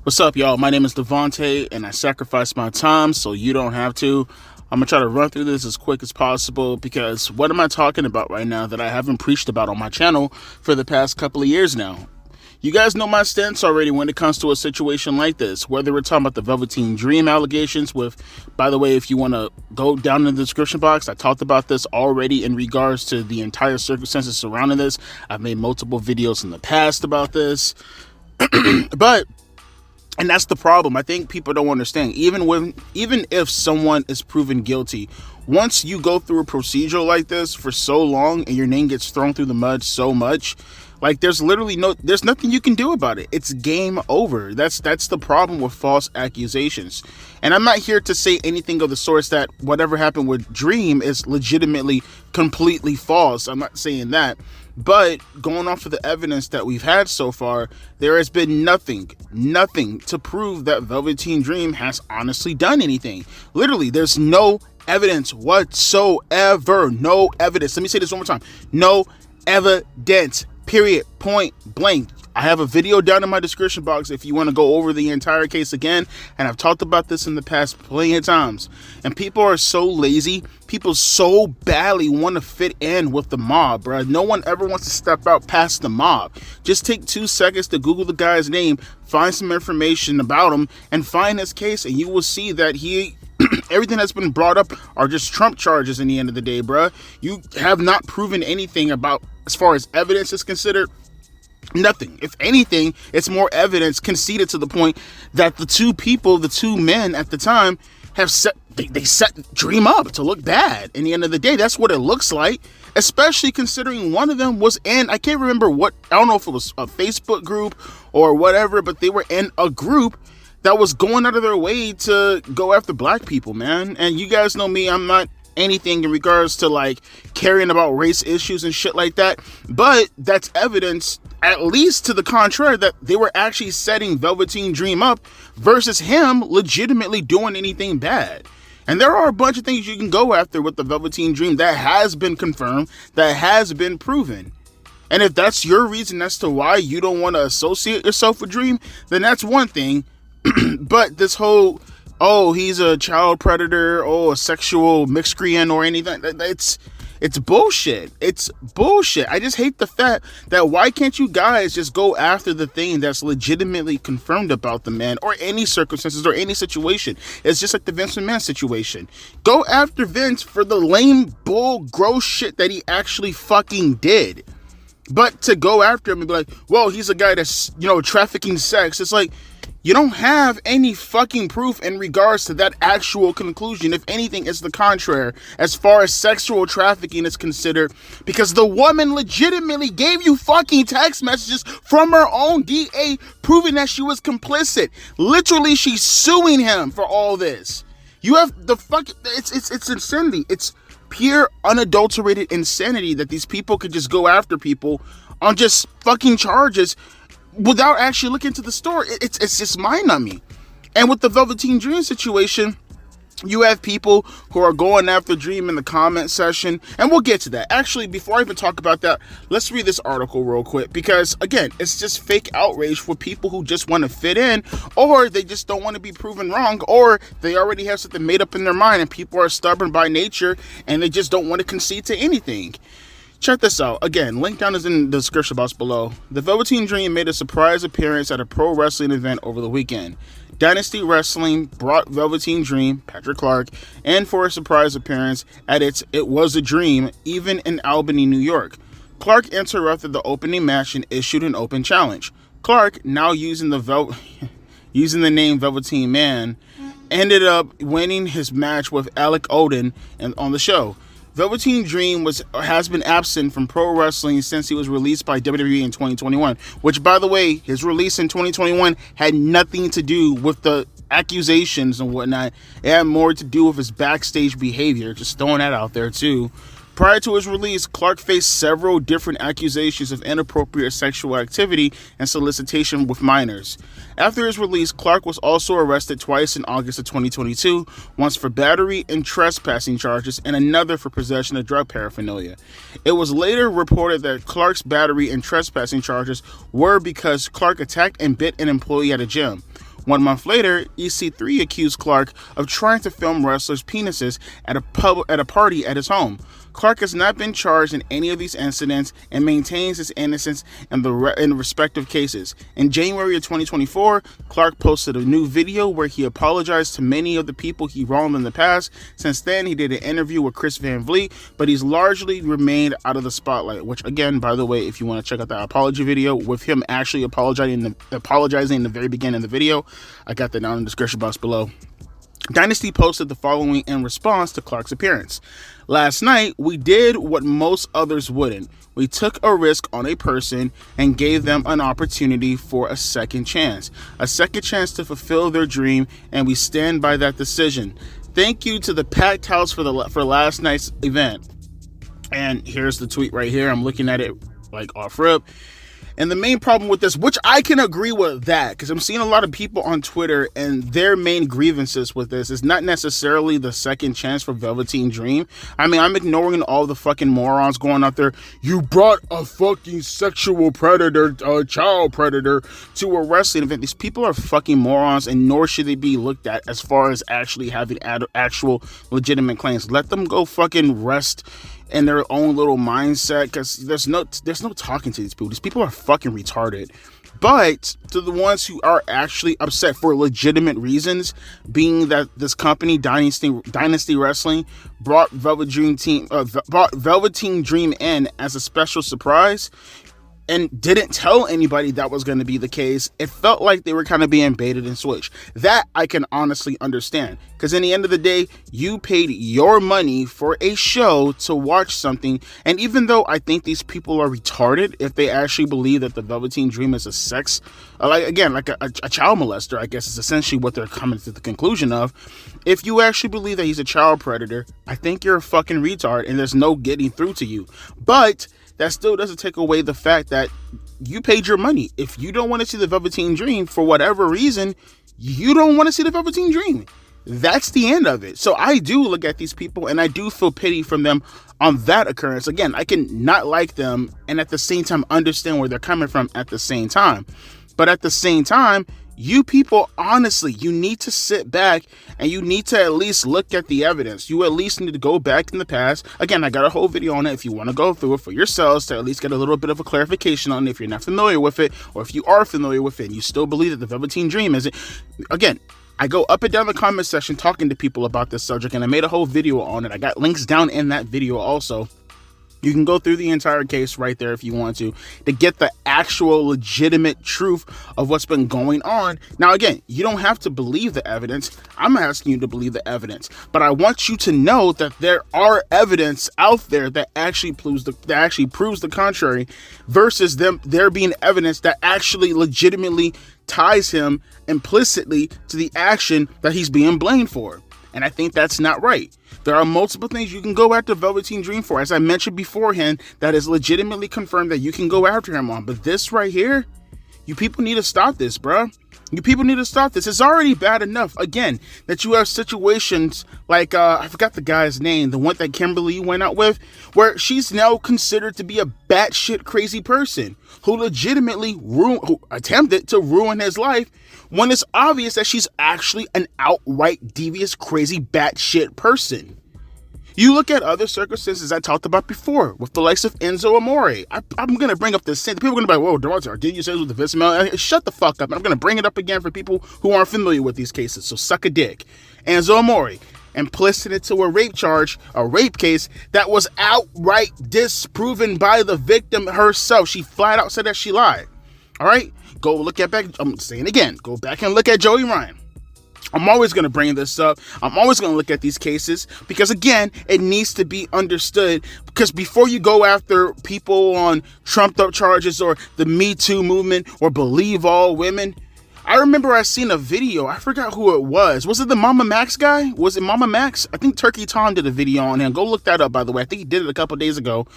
What's up, y'all? My name is Devontae, and I sacrifice my time so you don't have to. I'm going to try to run through this as quick as possible because what am I talking about right now that I haven't preached about on my channel for the past couple of years now? You guys know my stance already when it comes to a situation like this, whether we're talking about the Velveteen Dream allegations with, by the way, if you want to go down in the description box, I talked about this already in regards to the entire circumstances surrounding this. I've made multiple videos in the past about this, and that's the problem. I think people don't understand. Even if someone is proven guilty, once you go through a procedure like this for so long and your name gets thrown through the mud so much, like there's nothing you can do about it. It's game over. That's the problem with false accusations. And I'm not here to say anything of the sorts that whatever happened with Dream is legitimately completely false. I'm not saying that. But going off of the evidence that we've had so far, there has been nothing to prove that Velveteen Dream has honestly done anything. Literally, there's no evidence whatsoever. No evidence. Let me say this one more time. No evidence. Period. Point blank. I have a video down in my description box if you want to go over the entire case again. And I've talked about this in the past plenty of times. And people are so lazy. People so badly want to fit in with the mob, bro. No one ever wants to step out past the mob. Just take 2 seconds to Google the guy's name, find some information about him, and find his case. And you will see that everything that's been brought up are just Trump charges in the end of the day, bro. You have not proven anything about, as far as evidence is considered, nothing. If anything, it's more evidence conceded to the point that the two men at the time have set Dream up to look bad. In the end of the day, that's what it looks like, especially considering one of them was in, I can't remember what, I don't know if it was a Facebook group or whatever, but they were in a group that was going out of their way to go after black people, man. And you guys know me, I'm not anything in regards to like caring about race issues and shit like that, but that's evidence, at least to the contrary, that they were actually setting Velveteen Dream up versus him legitimately doing anything bad. And there are a bunch of things you can go after with the Velveteen Dream that has been confirmed, that has been proven. And if that's your reason as to why you don't want to associate yourself with Dream, then that's one thing. But this whole, oh, he's a child predator, oh, a sexual miscreant or anything, it's bullshit. It's bullshit. I just hate the fact that why can't you guys just go after the thing that's legitimately confirmed about the man, or any circumstances or any situation. It's just like the Vince McMahon situation. Go after Vince for the lame, bull, gross shit that he actually fucking did. But to go after him and be like, well, he's a guy that's, trafficking sex. It's like, you don't have any fucking proof in regards to that actual conclusion. If anything, it's the contrary as far as sexual trafficking is considered, because the woman legitimately gave you fucking text messages from her own DA proving that she was complicit. Literally, she's suing him for all this. You have the it's insanity. It's pure unadulterated insanity that these people could just go after people on just fucking charges without actually looking into the story. It's just mind-numbing. And with the Velveteen Dream situation, you have people who are going after Dream in the comment section, and we'll get to that. Actually, before I even talk about that, let's read this article real quick, because again, it's just fake outrage for people who just want to fit in, or they just don't want to be proven wrong, or they already have something made up in their mind, and people are stubborn by nature and they just don't want to concede to anything. Check this out. Again, link down is in the description box below. The Velveteen Dream made a surprise appearance at a pro wrestling event over the weekend. Dynasty Wrestling brought Velveteen Dream, Patrick Clark, in for a surprise appearance at its It Was a Dream, even in Albany, New York. Clark interrupted the opening match and issued an open challenge. Clark, now using the name Velveteen Man, ended up winning his match with Alec Odin on the show. Velveteen Dream has been absent from pro wrestling since he was released by WWE in 2021, which, by the way, his release in 2021 had nothing to do with the accusations and whatnot. It had more to do with his backstage behavior. Just throwing that out there too. Prior to his release, Clark faced several different accusations of inappropriate sexual activity and solicitation with minors. After his release, Clark was also arrested twice in August of 2022, once for battery and trespassing charges and another for possession of drug paraphernalia. It was later reported that Clark's battery and trespassing charges were because Clark attacked and bit an employee at a gym. 1 month later, EC3 accused Clark of trying to film wrestlers' penises at a party at his home. Clark has not been charged in any of these incidents and maintains his innocence in the respective cases. In January of 2024, Clark posted a new video where he apologized to many of the people he wronged in the past. Since then, he did an interview with Chris Van Vliet, but he's largely remained out of the spotlight, which, again, by the way, if you want to check out that apology video with him actually apologizing in the very beginning of the video, I got that down in the description box below. Dynasty posted the following in response to Clark's appearance. Last night, we did what most others wouldn't. We took a risk on a person and gave them an opportunity for a second chance to fulfill their dream, and we stand by that decision. Thank you to the packed house for last night's event. And here's the tweet right here. I'm looking at it like off rip. And the main problem with this, which I can agree with that, because I'm seeing a lot of people on Twitter and their main grievances with this is not necessarily the second chance for Velveteen Dream. I mean, I'm ignoring all the fucking morons going out there. You brought a fucking sexual predator, a child predator to a wrestling event. These people are fucking morons, and nor should they be looked at as far as actually having actual legitimate claims. Let them go fucking rest in their own little mindset, because there's no talking to these people. These people are fucking retarded. But to the ones who are actually upset for legitimate reasons, being that this company Dynasty Wrestling brought Velveteen Dream in as a special surprise and didn't tell anybody that was going to be the case, it felt like they were kind of being baited and switched. That I can honestly understand, because in the end of the day, you paid your money for a show to watch something, and even though I think these people are retarded if they actually believe that the Velveteen Dream is a child molester, I guess is essentially what they're coming to the conclusion of. If you actually believe that he's a child predator, I think you're a fucking retard and there's no getting through to you. But that still doesn't take away the fact that you paid your money. If you don't want to see the Velveteen Dream for whatever reason, you don't want to see the Velveteen Dream. That's the end of it. So I do look at these people and I do feel pity from them on that occurrence. Again, I can not like them and at the same time understand where they're coming from at the same time. But at the same time, you people, honestly, you need to sit back and you need to at least look at the evidence. You at least need to go back in the past. Again, I got a whole video on it if you want to go through it for yourselves to at least get a little bit of a clarification on it if you're not familiar with it, or if you are familiar with it and you still believe that the Velveteen Dream isn't. Again, I go up and down the comment section talking to people about this subject, and I made a whole video on it. I got links down in that video also. You can go through the entire case right there if you want to get the actual legitimate truth of what's been going on. Now, again, you don't have to believe the evidence. I'm asking you to believe the evidence, but I want you to know that there are evidence out there that actually proves the contrary, versus there being evidence that actually legitimately ties him implicitly to the action that he's being blamed for. And I think that's not right. There are multiple things you can go after Velveteen Dream for, as I mentioned beforehand, that is legitimately confirmed that you can go after him on. But this right here, you people need to stop this, bruh. You people need to stop this. It's already bad enough, again, that you have situations like, I forgot the guy's name, the one that Kimberly went out with, where she's now considered to be a batshit crazy person who legitimately who attempted to ruin his life, when it's obvious that she's actually an outright devious, crazy, batshit person. You look at other circumstances I talked about before with the likes of Enzo Amore. I'm going to bring up this same. People are going to be like, whoa, Dorothy, did you say it was the Vismel? Shut the fuck up. I'm going to bring it up again for people who aren't familiar with these cases. So suck a dick. Enzo Amore implicit into a rape case that was outright disproven by the victim herself. She flat out said that she lied. All right? I'm saying again, go back and look at Joey Ryan. I'm always going to bring this up. I'm always going to look at these cases because, again, it needs to be understood. Because before you go after people on trumped up charges or the Me Too movement or believe all women, I remember I seen a video. I forgot who it was. Was it the Mama Max guy? Was it Mama Max? I think Turkey Tom did a video on him. Go look that up, by the way. I think he did it a couple days ago.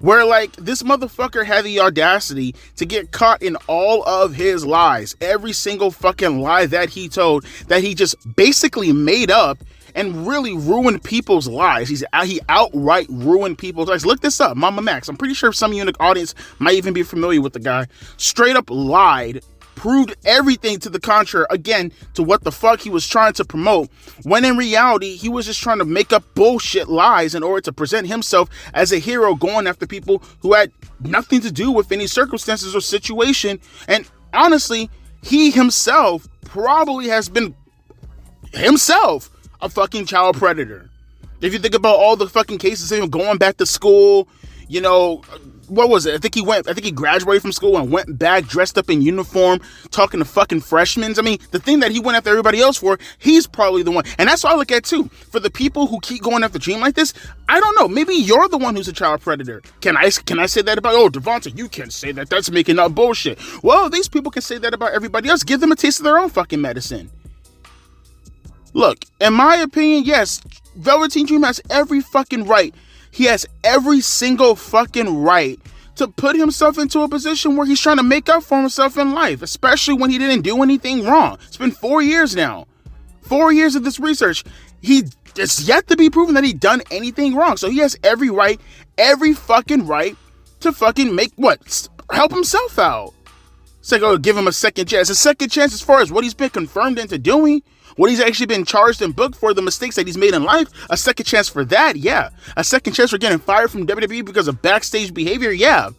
Where, like, this motherfucker had the audacity to get caught in all of his lies. Every single fucking lie that he told, that he just basically made up and really ruined people's lives. He outright ruined people's lives. Look this up, Mama Max. I'm pretty sure some of you in the audience might even be familiar with the guy. Straight up lied, proved everything to the contrary, again, to what the fuck he was trying to promote, when in reality, he was just trying to make up bullshit lies in order to present himself as a hero, going after people who had nothing to do with any circumstances or situation. And honestly, he himself probably has been himself a fucking child predator. If you think about all the fucking cases of him going back to school, you know, what was it? I think he graduated from school and went back dressed up in uniform, talking to fucking freshmen. I mean, the thing that he went after everybody else for, he's probably the one. And that's what I look at too. For the people who keep going after Dream like this, I don't know. Maybe you're the one who's a child predator. Can I say that about, oh, Devonta, you can say that. That's making up bullshit. Well, these people can say that about everybody else. Give them a taste of their own fucking medicine. Look, in my opinion, yes, Velveteen Dream has every fucking right. He has every single fucking right to put himself into a position where he's trying to make up for himself in life, especially when he didn't do anything wrong. It's been 4 years now. 4 years of this research. It's yet to be proven that he done anything wrong. So he has every right, every fucking right to fucking help himself out. It's like, oh, give him a second chance. A second chance as far as what he's been confirmed into doing. What he's actually been charged and booked for, the mistakes that he's made in life, a second chance for that, yeah. A second chance for getting fired from WWE because of backstage behavior, yeah.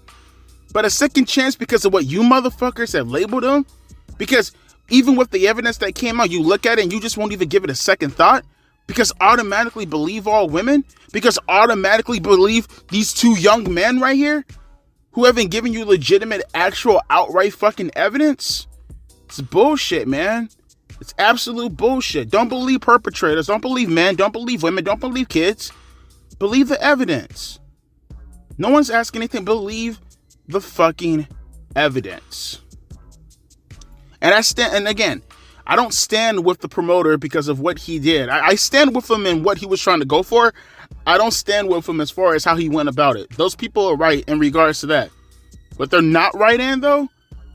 But a second chance because of what you motherfuckers have labeled him? Because even with the evidence that came out, you look at it and you just won't even give it a second thought? Because automatically believe all women? Because automatically believe these two young men right here? Who haven't given you legitimate, actual, outright fucking evidence? It's bullshit, man. It's absolute bullshit. Don't believe perpetrators. Don't believe men. Don't believe women. Don't believe kids. Believe the evidence. No one's asking anything. Believe the fucking evidence. And again, I don't stand with the promoter because of what he did. I stand with him in what he was trying to go for. I don't stand with him as far as how he went about it. Those people are right in regards to that. What they're not right in, though,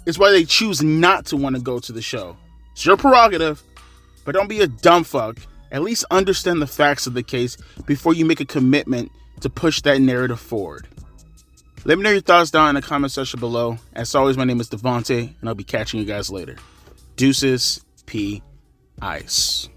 is why they choose not to want to go to the show. It's your prerogative, but don't be a dumb fuck. At least understand the facts of the case before you make a commitment to push that narrative forward. Let me know your thoughts down in the comment section below. As always, my name is Devonta, and I'll be catching you guys later. Deuces, P. Ice.